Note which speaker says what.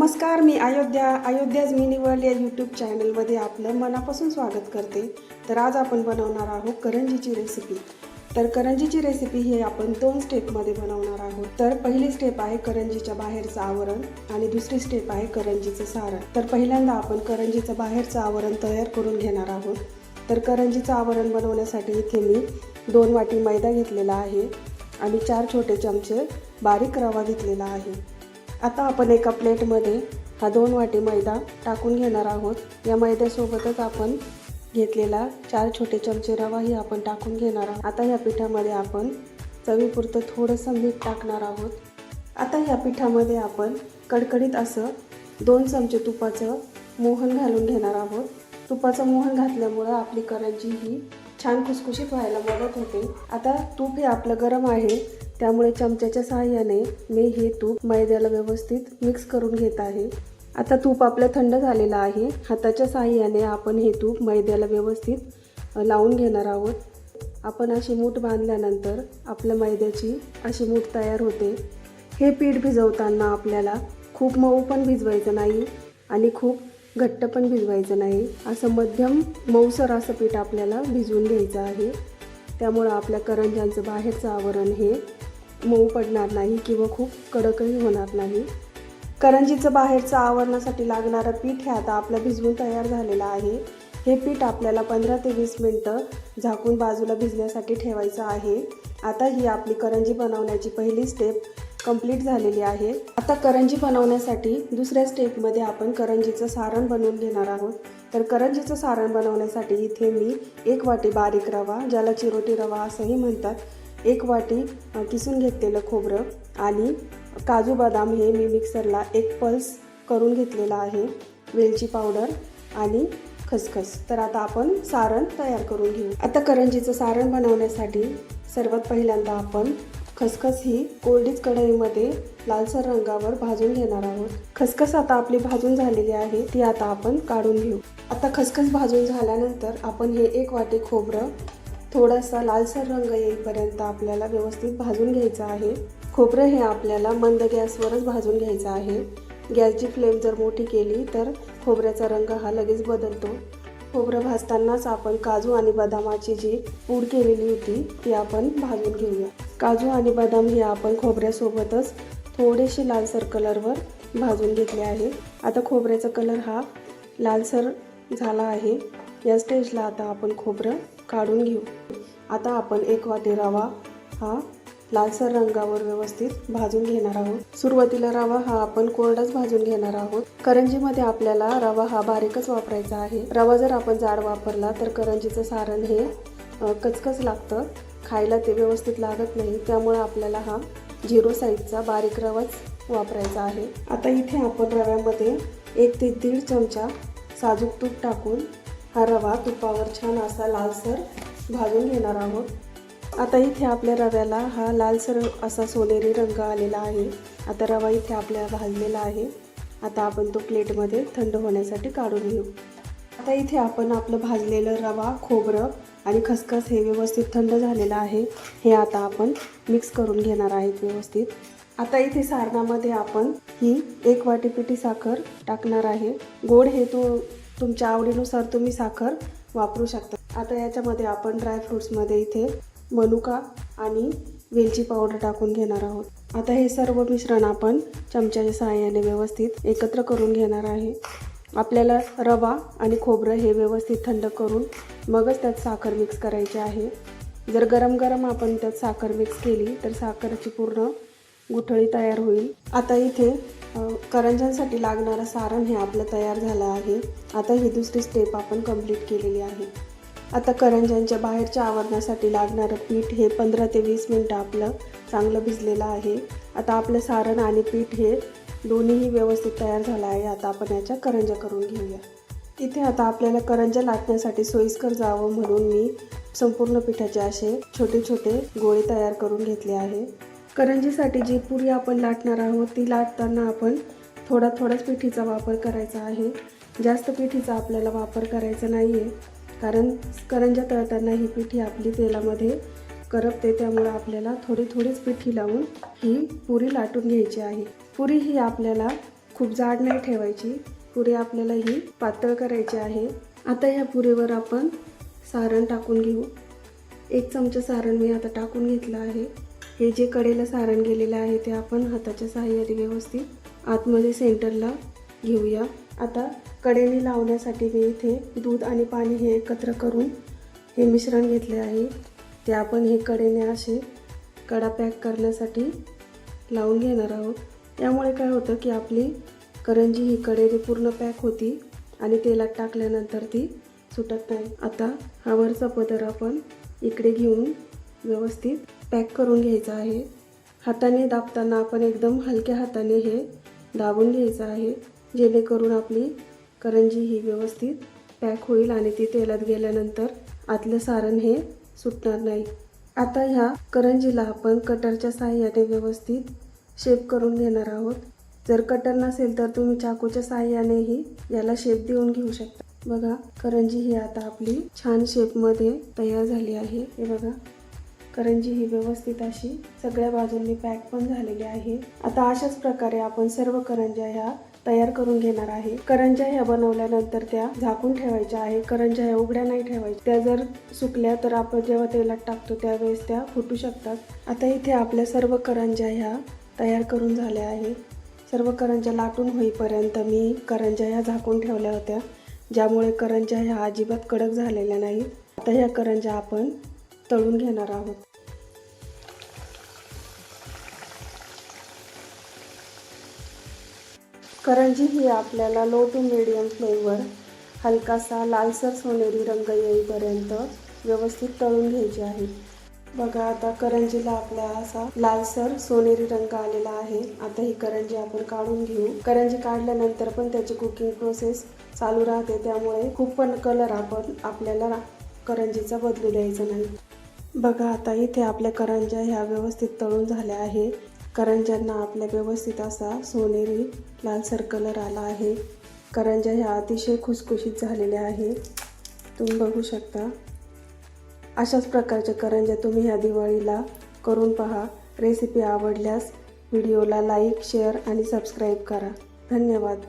Speaker 1: नमस्कार, मी अयोध्याज mini world या YouTube चॅनलमध्ये आपलं मनापासून स्वागत करते। तर आज आपण बनवणार आहोत करंजीची रेसिपी। तर करंजीची रेसिपी ही आपण 2 स्टेपमध्ये बनवणार आहोत। तर पहिली स्टेप आहे करंजीच्या बाहेरचं आवरण आणि दुसरी स्टेप आहे करंजीचं सारण। तर पहिल्यांदा आपण करंजीचं बाहेरचं आवरण तयार करून घेणार आहोत। तर करंजीचं आवरण बनवण्यासाठी इथे मी 2 वाटी मैदा घेतलेला आहे आणि 4 छोटे चमचे बारीक रवा घेतलेला आहे। आता आपण एका प्लेटमध्ये हा 2 वाटी मैदा टाकून घेणार आहोत। या मैद्यासोबतच आपण घेतलेला 4 छोटे चमचे रवाही आपण टाकून घेणार आहोत। आता या पिठामध्ये आपण चवीपुरतं थोडंसं मीठ टाकणार आहोत। आता या पिठामध्ये आपण कडकडीत असं 2 चमचे तुपाचं मोहन घालून घेणार आहोत। तुपाचं मोहन घातल्यामुळे आपली करंजी ही छान खुसखुशीत व्हायला मदत होते। आता तूप हे आपलं गरम आहे, त्यामुळे चमच्याच्या सहाय्याने मी हे तूप मैद्याला व्यवस्थित मिक्स करून घेत आहे। आता तूप आपलं थंड झालेलं आहे। हाताच्या सहाय्याने आपण हे तूप मैद्याला व्यवस्थित लावून घेणार आहोत। आपण अशी मूठ बांधल्यानंतर आपल्या मैद्याची अशी मूठ तयार होते। हे पीठ भिजवताना आपल्याला खूप मऊ पण भिजवायचं नाही आणि खूप घट्ट पण भिजवायचं नाही, असं मध्यम मऊसर असं पीठ आपल्याला भिजवून घ्यायचं आहे। त्यामुळे आपल्या करंज्यांचं बाहेरचं आवरण हे मऊ पडणार नाही किंवा खूप कडकही होणार नाही। करंजीचं बाहेरचं आवरणासाठी लागणारं पीठ हे आता आपलं भिजवून तयार झालेलं आहे। हे पीठ आपल्याला 15 ते 20 मिनिटं झाकून बाजूला भिजण्यासाठी ठेवायचं आहे। आता ही आपली करंजी बनवण्याची पहिली स्टेप कंप्लीट झालेली आहे। आता करंजी बनवण्यासाठी दुसऱ्या स्टेपमध्ये आपण करंजीचं सारण बनवून घेणार आहोत। तर करंजीचं सारण बनवण्यासाठी इथे मी 1 वाटी बारीक रवा, ज्याला चिरोटी रवा असंही म्हणतात, 1 वाटी किसून घेतलेलं खोबरं आणि काजू बदाम हे मी मिक्सरला 1 पल्स करून घेतलेला आहे, वेलची पावडर आणि खसखस। तर आता आपण सारण तयार करून घेऊ। आता करंजीचं सारण बनवण्यासाठी सर्वात पहिल्यांदा आपण खसखस ही कोरडीच कढईमध्ये लालसर रंगावर भाजून घेणार आहोत। खसखस आता आपली भाजून झालेली आहे, ती आता आपण काढून घेऊ। आता खसखस भाजून झाल्यानंतर आपण हे 1 वाटी खोबरं थोडासा लालसर रंग येईपर्यंत आपल्याला व्यवस्थित भाजून घ्यायचं आहे। खोबरं हे आपल्याला मंद गॅसवरच भाजून घ्यायचं आहे। गॅसची फ्लेम जर मोठी केली तर खोबऱ्याचा रंग हा लगेच बदलतो। खोबरं भाजतानाच आपण काजू आणि बदामाची जी पूड केलेली होती ती आपण भाजून घेऊया। काजू आणि बदाम हे आपण खोबऱ्यासोबतच थोडेसे लालसर कलरवर भाजून घेतले आहे। आता खोबऱ्याचा कलर हा लालसर झाला आहे। या स्टेजला आता आपण खोबरं काढून घेऊ। आता आपण 1 वाटी रवा हा लालसर रंगावर व्यवस्थित भाजून घेणार आहोत। सुरुवातीला रवा हा आपण कोरडाच भाजून घेणार आहोत। करंजीमध्ये आपल्याला रवा हा बारीकच वापरायचा आहे। रवा जर आपण जाड वापरला तर करंजीचं सारण हे कचकच लागतं, खायला ते व्यवस्थित लागत नाही। त्यामुळे आपल्याला हा 0 साईजचा बारीक रवाच वापरायचा आहे। आता इथे आपण रव्यामध्ये 1 ते 1.5 चमचा साजूक तूप टाकून हा रवा तुपावर छान असा लालसर भाजून घेणार आहोत। आता इथे आपल्या रव्याला हा लालसर असा सोनेरी रंग आलेला आहे। आता रवा इथे आपल्या भाजलेला आहे। आता आपण तो प्लेटमध्ये थंड होण्यासाठी काढून घेऊ। आता इथे आपण आपलं भाजलेलं रवा, खोबरं आणि खसखस हे व्यवस्थित थंड झालेलं आहे। हे आता आपण मिक्स करून घेणार आहेत व्यवस्थित। आता इथे सारणामध्ये आपण ही 1 वाटी पिठी साखर टाकणार आहे। गोड हे तुमच्या आवडीनुसार तुम्ही साखर वापरू शकता। आता याच्यामध्ये आपण ड्रायफ्रूट्समध्ये इथे मनुका आणि वेलची पावडर टाकून घेणार आहोत। आता हे सर्व मिश्रण आपण चमच्याच्या सहाय्याने व्यवस्थित एकत्र करून घेणार आहे। आपल्याला रवा आणि खोबरं हे व्यवस्थित थंड करून मगच त्यात साखर मिक्स करायची आहे। जर गरम गरम आपण त्यात साखर मिक्स केली तर साखरेची पूर्ण गुठळी तयार होईल। आता इथे करंज्यांसाठी लागणारं सारण हे आपलं तयार झालं आहे। आता ही दुसरी स्टेप आपण कंप्लीट केलेली आहे। आता करंज्यांच्या बाहेरच्या आवरणासाठी लागणारं पीठ हे 15 ते 20 मिनिटं आपलं चांगलं भिजलेलं आहे। आता आपलं सारण आणि पीठ हे दोन्हीही व्यवस्थित तयार झालं आहे। आता आपण याच्या करंज्या करून घेऊया। इथे आता आपल्याला करंज्या लाटण्यासाठी सोयीस्कर जावं म्हणून मी संपूर्ण पिठाचे असे छोटे छोटे गोळे तयार करून घेतले आहे। करंजीसाठी जी पुरी आपण लाटणार आहोत ती लाटताना आपण थोडाच पिठीचा वापर करायचा आहे। जास्त पिठीचा आपल्याला वापर करायचा नाही आहे, कारण करंज्या तळताना ही पिठी आपली तेलामध्ये करपते। त्यामुळे आपल्याला थोडीच पिठी लावून ही पुरी लाटून घ्यायची आहे। पुरी ही आपल्याला खूप जाड नाही ठेवायची, पुरी आपल्याला ही पातळ करायची आहे। आता ह्या पुरीवर आपण सारण टाकून घेऊ। 1 चमचा सारण मी आता टाकून घेतलं आहे। हे जे कडेला सारण गेलेलं आहे ते आपण हाताच्या सहाय्याने व्यवस्थित आतमध्ये सेंटरला घेऊया। आता कडेने लावण्यासाठी मी इथे दूध आणि पाणी हे एकत्र करून हे मिश्रण घेतले आहे। ते आपण हे कडेने असे कडा पॅक करण्यासाठी लावून घेणार आहोत। यामुळे काय होतं की आपली करंजी ही कडेने पूर्ण पॅक होती आणि तेलात टाकल्यानंतर ती सुटत नाही। आता हा वरचा पदर आपण इकडे घेऊन व्यवस्थित पॅक करून घ्यायचा आहे। हाताने दाबताना आपण एकदम हलक्या हाताने हे दाबून घ्यायचं आहे, जेणेकरून आपली करंजी ही व्यवस्थित पॅक होईल आणि ती तेलात गेल्यानंतर आतलं सारण हे सुटणार नाही। आता ह्या करंजीला आपण कटरच्या साहाय्याने व्यवस्थित शेप करून घेणार आहोत। जर कटर नसेल तर तुम्ही चाकूच्या साहाय्यानेही याला शेप देऊन घेऊ शकता। बघा, करंजी ही आता आपली छान शेपमध्ये तयार झाली आहे। हे बघा, करंजी ही व्यवस्थित अशी सगळ्या बाजूंनी पॅक पण झालेली आहे। आता अशाच प्रकारे आपण सर्व करंज्या ह्या तयार करून घेणार आहे। करंज्या ह्या बनवल्यानंतर त्या झाकून ठेवायच्या आहे। करंज्या ह्या उघड्या नाही ठेवायच्या, त्या जर सुकल्या तर आपण जेव्हा तेलात टाकतो त्यावेळेस त्या फुटू शकतात। आता इथे आपल्या सर्व करंज्या ह्या तयार करून झाल्या आहे। सर्व करंज्या लाटून होईपर्यंत मी करंज्या ह्या झाकून ठेवल्या होत्या, ज्यामुळे करंज्या ह्या अजिबात कडक झालेल्या नाहीत। आता ह्या करंज्या आपण तळून घेणार आहोत। करंजी ही आपल्याला लो टू मीडियम फ्लेमवर हलकासा लालसर सोनेरी रंग येईपर्यंत व्यवस्थित तळून घ्यायची आहे। बघा, आता करंजीला आपला असा लालसर सोनेरी रंग आलेला आहे। आता ही करंजी आपण काढून घेऊ। करंजी काढल्यानंतर पण त्याची कुकिंग प्रोसेस चालू राहते, त्यामुळे खूप पण कलर आपल्याला करंजीचा बदलू द्यायचा नाही। बघा, आता इथे आपल्या करंज्या ह्या व्यवस्थित तळून झाल्या आहे। करंज्यांना आपल्या व्यवस्थित असा सोनेरी लालसर कलर आला आहे। करंज्या ह्या अतिशय खुसखुशीत झालेल्या आहे, तुम्ही बघू शकता। अशाच प्रकारच्या करंज्या तुम्ही ह्या दिवाळीला करून पहा। रेसिपी आवडल्यास व्हिडिओला लाईक, शेअर आणि सबस्क्राईब करा। धन्यवाद।